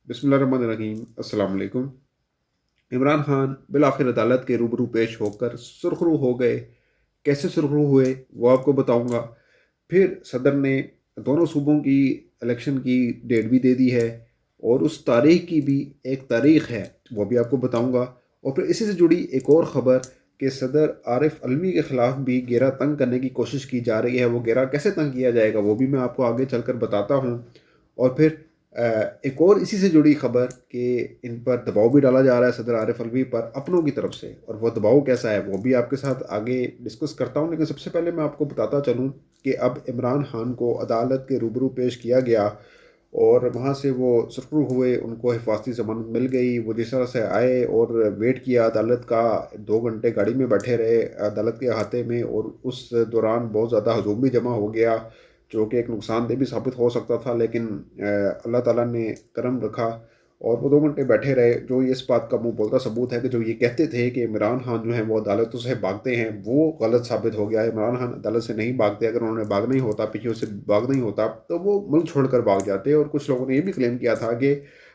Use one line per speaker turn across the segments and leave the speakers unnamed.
बिस्मिल्लाहिर्रहमानिर्रहीम। अस्सलाम वालेकुम। इमरान खान बिलाखिर अदालत के रूबरू पेश होकर सुरखरू हो गए। कैसे सुरखरू हुए वो आपको बताऊंगा। फिर सदर ने दोनों सूबों की इलेक्शन की डेट भी दे दी है और उस तारीख की भी एक तारीख है, वो भी आपको बताऊंगा। और फिर इसी से जुड़ी एक और ख़बर कि सदर आरिफ अलवी के ख़िलाफ़ भी घेरा तंग करने की कोशिश की जा रही है। वो घेरा कैसे तंग किया जाएगा वो भी मैं आपको आगे चलकर बताता हूँ। और फिर एक और इसी से जुड़ी खबर कि इन पर दबाव भी डाला जा रहा है सदर आरिफ अलवी पर अपनों की तरफ से, और वो दबाव कैसा है वो भी आपके साथ आगे डिस्कस करता हूँ। लेकिन सबसे पहले मैं आपको बताता चलूँ कि अब इमरान खान को अदालत के रूबरू पेश किया गया और वहाँ से वो सुरखरू हुए, उनको हिफाजती ज़मानत मिल गई। वो जिस तरह से आए और वेट किया अदालत का, 2 घंटे गाड़ी में बैठे रहे अदालत के अहाते में, और उस दौरान बहुत ज़्यादा हजूम भी जमा हो गया जो कि एक नुकसानदेह भी साबित हो सकता था। लेकिन अल्लाह ताला ने करम रखा और वो 2 घंटे बैठे रहे। जो ये इस बात का मुंह बोलता सबूत है कि जो ये कहते थे कि इमरान खान जो है वो अदालतों से भागते हैं, वो गलत साबित हो गया है। इमरान खान अदालत से नहीं भागते। अगर उन्होंने भागना ही होता, पीछे से भागना ही होता, तो वो मुल्क छोड़कर भाग जाते। और कुछ लोगों ने ये भी क्लेम किया था कि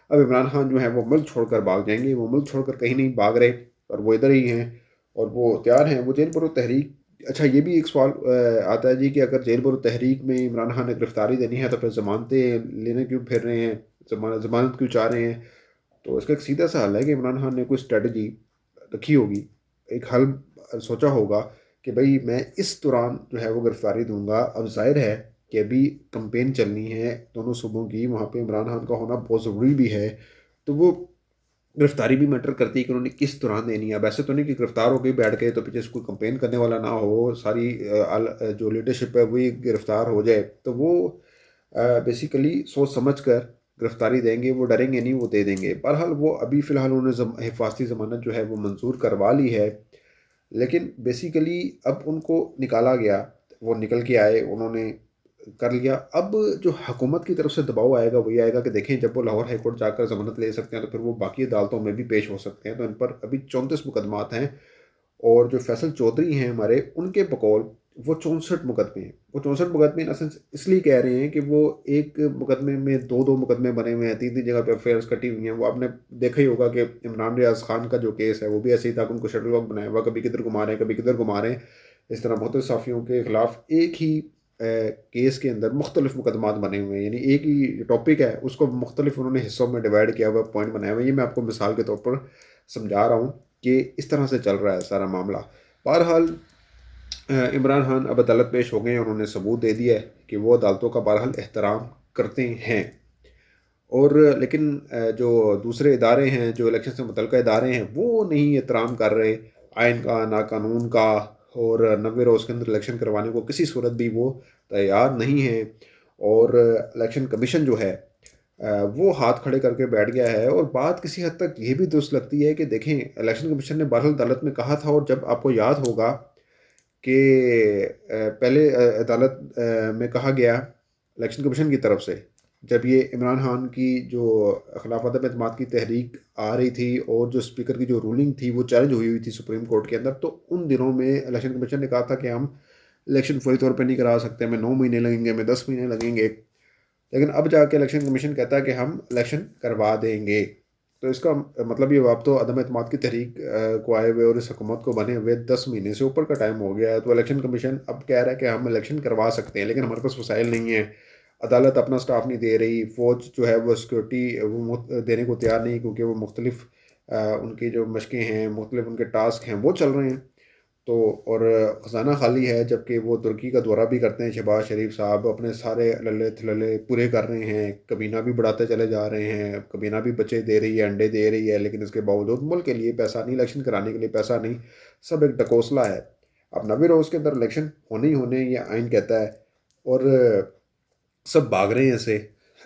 अब इमरान खान जो है वो मुल्क छोड़कर भाग जाएंगे। वो मुल्क छोड़कर कहीं नहीं भाग रहे और वो इधर ही हैं और वो तैयार हैं। वो जेल बरो तहरीक, अच्छा ये भी एक सवाल आता है जी कि अगर जेल बरो तहरीक में इमरान खान ने गिरफ्तारी देनी है तो फिर जमानतें लेने क्यों फिर रहे हैं, जमानत क्यों चाह रहे हैं। तो इसका एक सीधा सा हल है कि इमरान खान ने कोई स्ट्रेटजी रखी होगी, एक हल सोचा होगा कि भाई मैं इस दौरान जो है वो गिरफ्तारी दूंगा। अब जाहिर है कि अभी कंपेन चलनी है दोनों सूबों की, वहाँ पे इमरान खान का होना बहुत ज़रूरी भी है। तो वो गिरफ्तारी भी मैटर करती है कि उन्होंने किस दौरान देनी है। अब ऐसे तो नहीं कि गिरफ्तार हो गई बैठ गए तो पीछे से कोई कंपेन करने वाला ना हो, सारी जो लीडरशिप है वही गिरफ्तार हो जाए। तो वो बेसिकली सोच समझ कर गिरफ्तारी देंगे, वो डरेंगे नहीं, वो दे देंगे। बहरहाल वो अभी फ़िलहाल उन्होंने हिफाजती ज़मानत जो है वो मंजूर करवा ली है। लेकिन बेसिकली अब उनको निकाला गया, वो निकल के आए, उन्होंने कर लिया। अब जो हुकूमत की तरफ से दबाव आएगा वही आएगा कि देखें जब वो लाहौर हाई कोर्ट जाकर ज़मानत ले सकते हैं तो फिर वो बाकी अदालतों में भी पेश हो सकते हैं। तो इन पर अभी 34 मुकदमात हैं और जो फैसल चौधरी हैं हमारे, उनके बकौल वो 64 मुकदमे हैं। वो 64 मुकदमे इन असेंस इसलिए कह रहे हैं कि वो एक मुकदमे में दो दो मुकदमे बने हुए हैं, तीन तीन जगह पे अफेयर्स कटी हुई हैं। वो आपने देखा ही होगा कि इमरान रियाज खान का जो केस है वो भी ऐसे ही था कि उनको शटल कॉक बनाया हुआ, कभी किधर घुमा रहे हैं कभी किधर घुमा रहे हैं। इस तरह बहुत साफ़ियों के खिलाफ एक ही केस के अंदर मुख्तलिफ मुकदमात बने हुए हैं, यानी एक ही टॉपिक है उसको मुख्तलिफ उन्होंने हिस्सों में डिवाइड किया हुआ, पॉइंट बनाया हुआ है। ये मैं आपको मिसाल के तौर पर समझा रहा हूँ कि इस तरह से चल रहा है सारा मामला। बहरहाल इमरान खान अब अदालत पेश हो गए हैं, उन्होंने सबूत दे दिया है कि वो अदालतों का बहरहाल एहतराम करते हैं। और लेकिन जो दूसरे इदारे हैं, जो इलेक्शन से मुतल्लिक़ इदारे हैं, वो नहीं एहतराम कर रहे आइन का ना कानून का, और 90 रोज़ के अंदर इलेक्शन करवाने को किसी सूरत भी वो तैयार नहीं है। और इलेक्शन कमीशन जो है वो हाथ खड़े करके बैठ गया है। और बात किसी हद तक ये भी दुरुस्त लगती है कि देखें इलेक्शन कमीशन ने बहरहाल अदालत में कहा था, और जब आपको याद होगा कि पहले अदालत में कहा गया इलेक्शन कमीशन की तरफ से, जब ये इमरान खान की जो खिलाफ अदम एतमाद की तहरीक आ रही थी और जो स्पीकर की जो रूलिंग थी वो चैलेंज हुई हुई थी सुप्रीम कोर्ट के अंदर, तो उन दिनों में इलेक्शन कमीशन ने कहा था कि हम इलेक्शन फौरी तौर पे नहीं करा सकते, हमें 9 महीने लगेंगे, हमें 10 महीने लगेंगे। लेकिन अब जाके इलेक्शन कमीशन कहता है कि हम इलेक्शन करवा देंगे। तो इसका मतलब ये अब तो अदम एतमाद की तहरीक को आए हुए और इस हुकूमत को बने हुए 10 महीने से ऊपर का टाइम हो गया है। तो इलेक्शन कमीशन अब कह रहा है कि हम इलेक्शन करवा सकते हैं, लेकिन हमारे पास वसाइल नहीं है, अदालत अपना स्टाफ नहीं दे रही, फ़ौज जो है वो सिक्योरिटी वो देने को तैयार नहीं, क्योंकि वो मुख्तलिफ उनकी जो मशक़ें हैं, मुख्तलिफ उनके टास्क हैं वो चल रहे हैं। तो और ख़जाना खाली है, जबकि वो तुर्की का दौरा भी करते हैं शहबाज शरीफ साहब, अपने सारे लल्ले थलल्ले पूरे कर रहे हैं, कबीना भी बढ़ाते चले जा रहे हैं, कबीना भी बच्चे दे रही है, अंडे दे रही है, लेकिन इसके बावजूद मुल्क के लिए पैसा नहीं, इलेक्शन कराने के लिए पैसा नहीं, सब एक ढकोसला है। अब 90 रोज़ के अंदर इलेक्शन होने ही होने, ये आइन कहता है, और सब भाग रहे हैं ऐसे।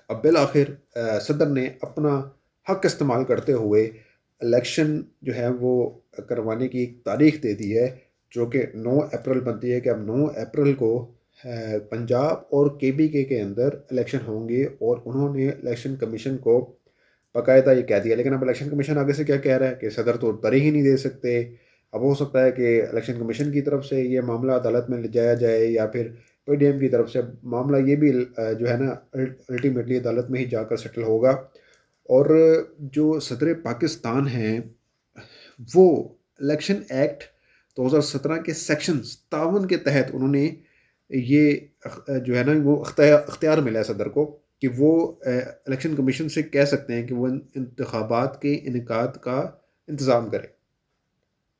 अब बिल आखिर सदर ने अपना हक इस्तेमाल करते हुए इलेक्शन जो है वो करवाने की एक तारीख दे दी है, जो कि 9 अप्रैल बनती है कि अब 9 अप्रैल को पंजाब और के अंदर इलेक्शन होंगे। और उन्होंने इलेक्शन कमीशन को बाकायदा ये कह दिया। लेकिन अब इलेक्शन कमीशन आगे से क्या कह रहा है कि सदर तो तारीख ही नहीं दे सकते। अब हो सकता है कि इलेक्शन कमीशन की तरफ से ये मामला अदालत में ले जाया जाए, या फिर पीडीएम की तरफ से मामला ये भी जो है ना अल्टीमेटली अदालत में ही जाकर सेटल होगा। اور جو صدر پاکستان ہیں وہ الیکشن ایکٹ 2017 کے سیکشن 57 کے تحت انہوں نے یہ جو ہے نا وہ اختیار ملا ہے صدر کو کہ وہ الیکشن کمیشن سے کہہ سکتے ہیں کہ وہ انتخابات کے انعقاد کا انتظام کرے.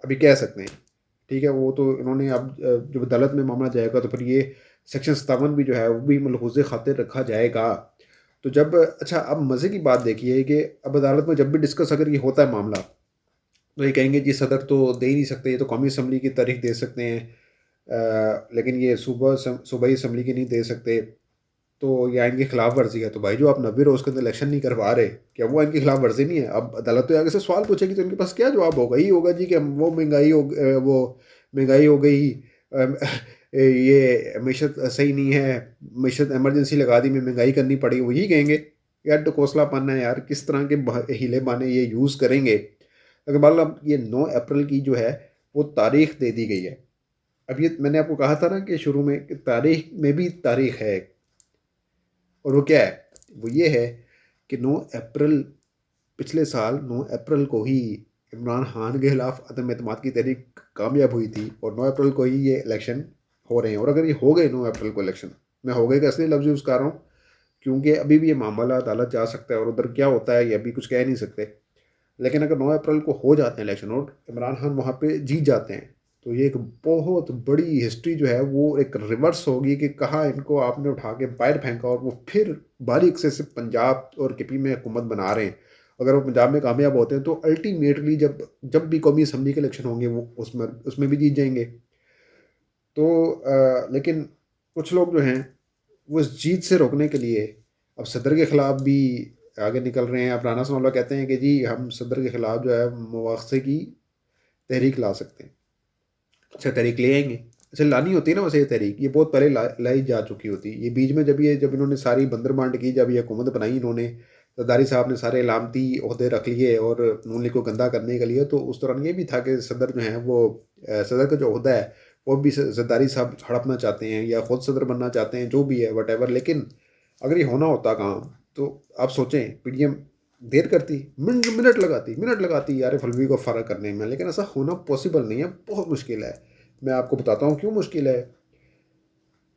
ابھی کہہ سکتے ہیں، ٹھیک ہے. وہ تو انہوں نے اب جب عدالت میں معاملہ جائے گا تو پھر یہ سیکشن 57 بھی جو ہے وہ بھی ملحوظ خاطر رکھا جائے گا. تو جب اچھا اب مزے کی بات دیکھیے کہ اب عدالت میں جب بھی ڈسکس اگر یہ ہوتا ہے معاملہ تو یہ کہیں گے جی صدر تو دے ہی نہیں سکتے، یہ تو قومی اسمبلی کی تاریخ دے سکتے ہیں لیکن یہ صوبائی اسمبلی کی نہیں دے سکتے، تو یہ ان کی خلاف ورزی ہے. تو بھائی جو آپ 90 روز کے اندر الیکشن نہیں کروا رہے، کیا وہ ان کی خلاف ورزی نہیں ہے؟ اب عدالت تو آگے سے سوال پوچھے گی تو ان کے پاس کیا جواب ہوگا؟ ہی ہوگا جی کہ وہ مہنگائی ہو گئی، یہ معیشت صحیح نہیں ہے، معیشت ایمرجنسی لگا دی میں مہنگائی کرنی پڑی. وہ یہی کہیں گے یار ٹکوسلا پن ہے یار، کس طرح کے ہیلے بانے یہ یوز کریں گے. اگر مان لو اب یہ 9 اپریل کی جو ہے وہ تاریخ دے دی گئی ہے. اب یہ میں نے آپ کو کہا تھا نا کہ شروع میں کہ تاریخ میں بھی تاریخ ہے، اور وہ کیا ہے؟ وہ یہ ہے کہ 9 اپریل پچھلے سال 9 اپریل کو ہی عمران خان کے خلاف عدم اعتماد کی تحریک کامیاب ہوئی تھی، اور 9 اپریل کو ہی یہ الیکشن ہو رہے ہیں. اور اگر یہ ہو گئے 9 اپریل کو الیکشن، میں ہو گئے کا اصلی لفظ یوز کر رہا ہوں کیونکہ ابھی بھی یہ معاملہ عدالت جا سکتا ہے اور ادھر کیا ہوتا ہے یہ ابھی کچھ کہہ نہیں سکتے. لیکن اگر 9 اپریل کو ہو جاتے ہیں الیکشن اور عمران خان وہاں پہ جیت جاتے ہیں تو یہ ایک بہت بڑی ہسٹری جو ہے وہ ایک ریورس ہوگی کہ کہاں ان کو آپ نے اٹھا کے باہر پھینکا اور وہ پھر باریک سے پنجاب اور کے پی میں حکومت بنا رہے ہیں. اگر وہ پنجاب میں کامیاب ہوتے ہیں تو الٹیمیٹلی جب بھی قومی اسمبلی کے الیکشن ہوں گے وہ اس میں بھی جیت جائیں گے. تو لیکن کچھ لوگ جو ہیں وہ اس جیت سے روکنے کے لیے اب صدر کے خلاف بھی آگے نکل رہے ہیں. اب رانا ثناء اللہ کہتے ہیں کہ جی ہم صدر کے خلاف جو ہے مواخذے کی تحریک لا سکتے ہیں. اچھا تحریک لے آئیں گے. اچھا لانی ہوتی ہے نا ویسے یہ تحریک یہ بہت پہلے لائی جا چکی ہوتی. یہ بیچ میں جب انہوں نے ساری بندر بانٹ کی، جب یہ حکومت بنائی انہوں نے، زرداری صاحب نے سارے علامتی عہدے رکھ لیے اور نون لیگ کو گندہ کرنے کے لیے، تو اس دوران یہ بھی تھا کہ صدر جو ہیں وہ صدر کا جو عہدہ ہے وہ بھی زرداری صاحب ہڑپنا چاہتے ہیں یا خود صدر بننا چاہتے ہیں، جو بھی ہے وٹ ایور. لیکن اگر یہ ہونا ہوتا کام تو آپ سوچیں پی ڈی ایم دیر کرتی، منٹ لگاتی عارف الوی کو فرق کرنے میں. لیکن ایسا ہونا پاسبل نہیں ہے، بہت مشکل ہے. میں آپ کو بتاتا ہوں کیوں مشکل ہے.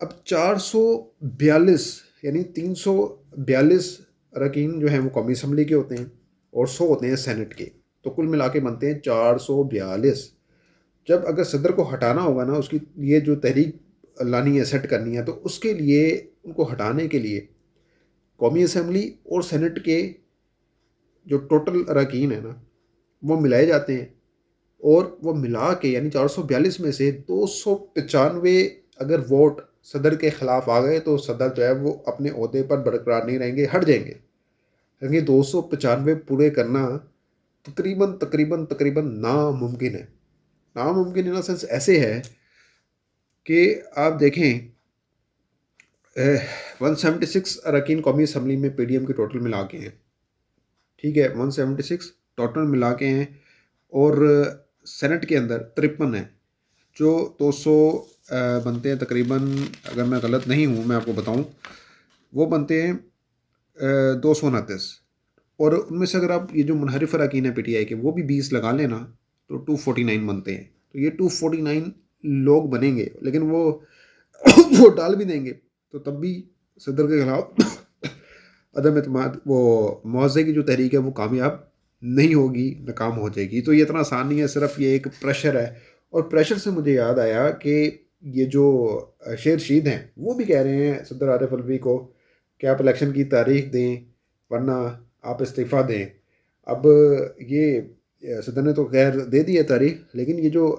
اب 442 یعنی 342 اراکین جو ہیں وہ قومی اسمبلی کے ہوتے ہیں اور 100 ہوتے ہیں سینٹ کے، تو کل ملا کے بنتے ہیں 442. جب اگر صدر کو ہٹانا ہوگا نا، اس کی یہ جو تحریک لانی ہے سیٹ کرنی ہے، تو اس کے لیے ان کو ہٹانے کے لیے قومی اسمبلی اور سینٹ کے جو ٹوٹل اراکین ہیں نا وہ ملائے جاتے ہیں، اور وہ ملا کے یعنی 442 میں سے 295 اگر ووٹ صدر کے خلاف آ گئے تو صدر جو ہے وہ اپنے عہدے پر برقرار نہیں رہیں گے، ہٹ جائیں گے. کیونکہ 295 پورے کرنا تقریباً ناممکن ہے. ناممکن ان سینس ایسے ہے کہ آپ دیکھیں 176 اراکین قومی اسمبلی میں پی ڈی ایم کے ٹوٹل ملا کے ہیں، ٹھیک ہے 176 ٹوٹل ملا کے ہیں، اور سینٹ کے اندر 53 ہیں، جو 200 بنتے ہیں تقریباً. اگر میں غلط نہیں ہوں میں آپ کو بتاؤں وہ بنتے ہیں 229. اور ان میں سے اگر آپ یہ جو منحرف اراکین ہیں پی ٹی آئی کے وہ بھی 20 لگا لیں نا تو 249 بنتے ہیں. تو یہ 249 لوگ بنیں گے، لیکن وہ وہ ڈال بھی دیں گے تو تب بھی صدر کے خلاف عدم اعتماد وہ معاوضے کی جو تحریک ہے وہ کامیاب نہیں ہوگی، ناکام ہو جائے گی. تو یہ اتنا آسان نہیں ہے، صرف یہ ایک پریشر ہے. اور پریشر سے مجھے یاد آیا کہ یہ جو شیر شید ہیں وہ بھی کہہ رہے ہیں صدر عارف الوی کو کہ آپ الیکشن کی تاریخ دیں ورنہ آپ استعفیٰ دیں. اب یہ صدر نے تو خیر دے دی ہے تاریخ، لیکن یہ جو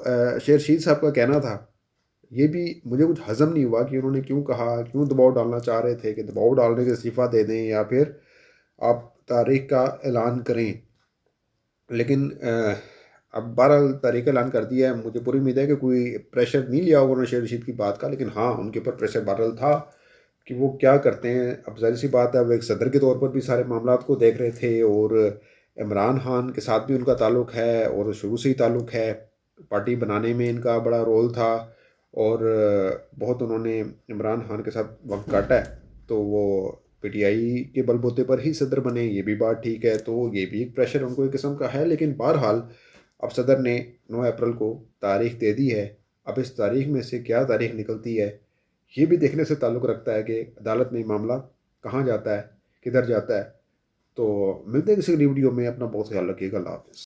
شیر شید صاحب کا کہنا تھا یہ بھی مجھے کچھ ہضم نہیں ہوا کہ انہوں نے کیوں کہا، کیوں دباؤ ڈالنا چاہ رہے تھے کہ دباؤ ڈالنے کے استعفیٰ دے دیں یا پھر آپ تاریخ کا اعلان کریں. لیکن اب 12 تاریخ اعلان کر دیا ہے. مجھے پوری امید ہے کہ کوئی پریشر نہیں لیا ہوگا انہوں نے شیر رشید کی بات کا، لیکن ہاں ان کے اوپر پریشر بہرحال تھا کہ وہ کیا کرتے ہیں. اب ظاہر سی بات ہے وہ ایک صدر کے طور پر بھی سارے معاملات کو دیکھ رہے تھے، اور عمران خان کے ساتھ بھی ان کا تعلق ہے اور شروع سے ہی تعلق ہے، پارٹی بنانے میں ان کا بڑا رول تھا، اور بہت انہوں نے عمران خان کے ساتھ وقت کاٹا ہے. تو وہ پی ٹی آئی کے بل بوتے پر ہی صدر بنے، یہ بھی بات ٹھیک ہے، تو یہ بھی ایک پریشر ان کو ایک قسم کا ہے، لیکن بہرحال اب صدر نے 9 اپریل کو تاریخ دے دی ہے، اب اس تاریخ میں سے کیا تاریخ نکلتی ہے یہ بھی دیکھنے سے تعلق رکھتا ہے کہ عدالت میں معاملہ کہاں جاتا ہے، کدھر جاتا ہے۔ تو ملتے ہیں کسی اگلی ویڈیو میں، اپنا بہت خیال رکھیے گا، اللہ حافظ۔